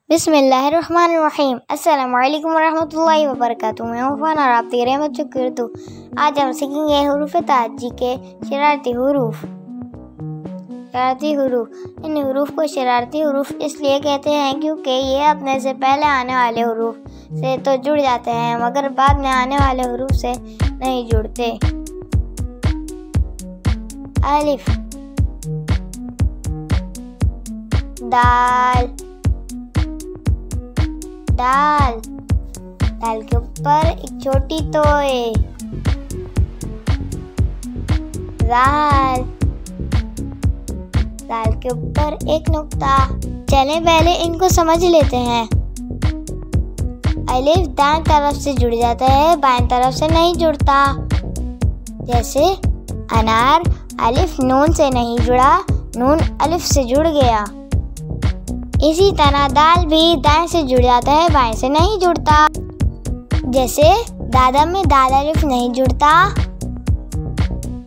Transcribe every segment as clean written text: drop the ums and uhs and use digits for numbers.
बिस्मिल्लाहिर्रहमानिर्रहीम। अस्सलामुअलैकुम वरहमतुल्लाहि वबरकातुहू। मैं उफ़ान और आप देख रहे हैं बच्चों की उर्दू। आज हम सीखेंगे हुरूफ ताजी के शरारती हुरूफ। शरारती हुरूफ। इन हुरूफ को शरारती हुरूफ इसलिए कहते हैं क्योंकि ये अपने से पहले आने वाले हुरूफ से तो जुड़ जाते हैं मगर बाद में आने वाले हुरूफ से नहीं जुड़ते। अलिफ, दाल, दाल, दाल के ऊपर एक छोटी तोय। दाल, दाल के ऊपर एक नुक्ता। चलें पहले इनको समझ लेते हैं। अलिफ दाएं तरफ से जुड़ जाता है, बाएं तरफ से नहीं जुड़ता। जैसे अनार अलिफ नून से नहीं जुड़ा, नून अलिफ से जुड़ गया। इसी तरह दाल भी दाएं से जुड़ जाता है, बाएं से नहीं जुड़ता। जैसे दादा में दाल अलिफ नहीं जुड़ता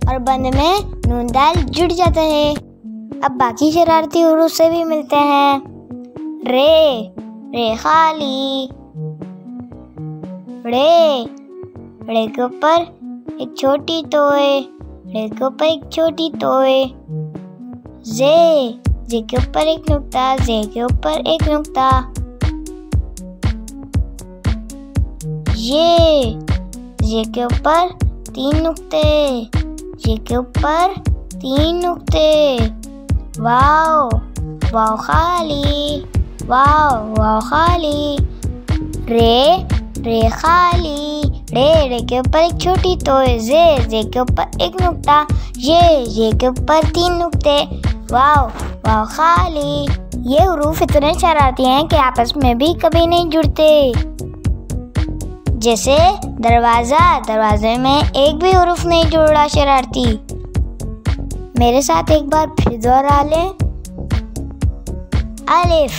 और बंद में नून दाल जुड़ जाता है। अब बाकी शरारती हुरूफ से भी मिलते हैं। रे, रे खाली, रे, रे के ऊपर एक छोटी तोय, रे के ऊपर एक छोटी तोय। जे, जे के ऊपर एक नुक्ता, जे के ऊपर एक नुक्ता। ये के ऊपर तीन नुक्ते, ये के ऊपर तीन नुक्ते। वाव, वाव खाली, वाव, वाव खाली। रे, रे खाली, रे के ऊपर एक छोटी तोय, जे के ऊपर एक नुक्ता, ये के ऊपर तीन नुक्ते। वाव, वाव खाली। ये हुरूफ इतने शरारती हैं कि आपस में भी कभी नहीं जुड़ते। जैसे दरवाजा, दरवाजे में एक भी हुरूफ नहीं जुड़ा शरारती। मेरे साथ एक बार फिर दोहरा लें। अलिफ,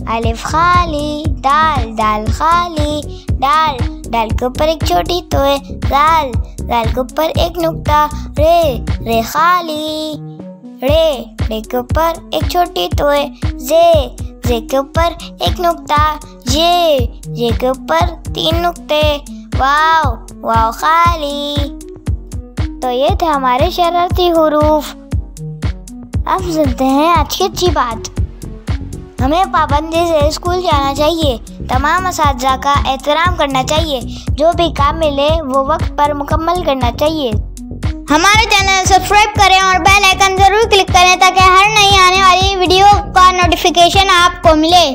अलिफ खाली, दाल, दाल खाली, दाल, दाल के ऊपर एक छोटी तोय, दाल, दाल के ऊपर एक नुक्ता। रे, रे खाली, रे, रे के ऊपर एक छोटी तोय, जे के ऊपर एक नुक्ता, ये के ऊपर तीन नुक्ते। वाव, वाव खाली। तो ये थे हमारे शरारती हुरूफ। अब सुनते हैं आज की अच्छी बात। हमें पाबंदी से स्कूल जाना चाहिए, तमाम असातिज़ा का एहतराम करना चाहिए, जो भी काम मिले वो वक्त पर मुकम्मल करना चाहिए। हमारे चैनल सब्सक्राइब करें और बेल आइकन जरूर क्लिक करें ताकि हर नई आने वाली वीडियो का नोटिफिकेशन आपको मिले।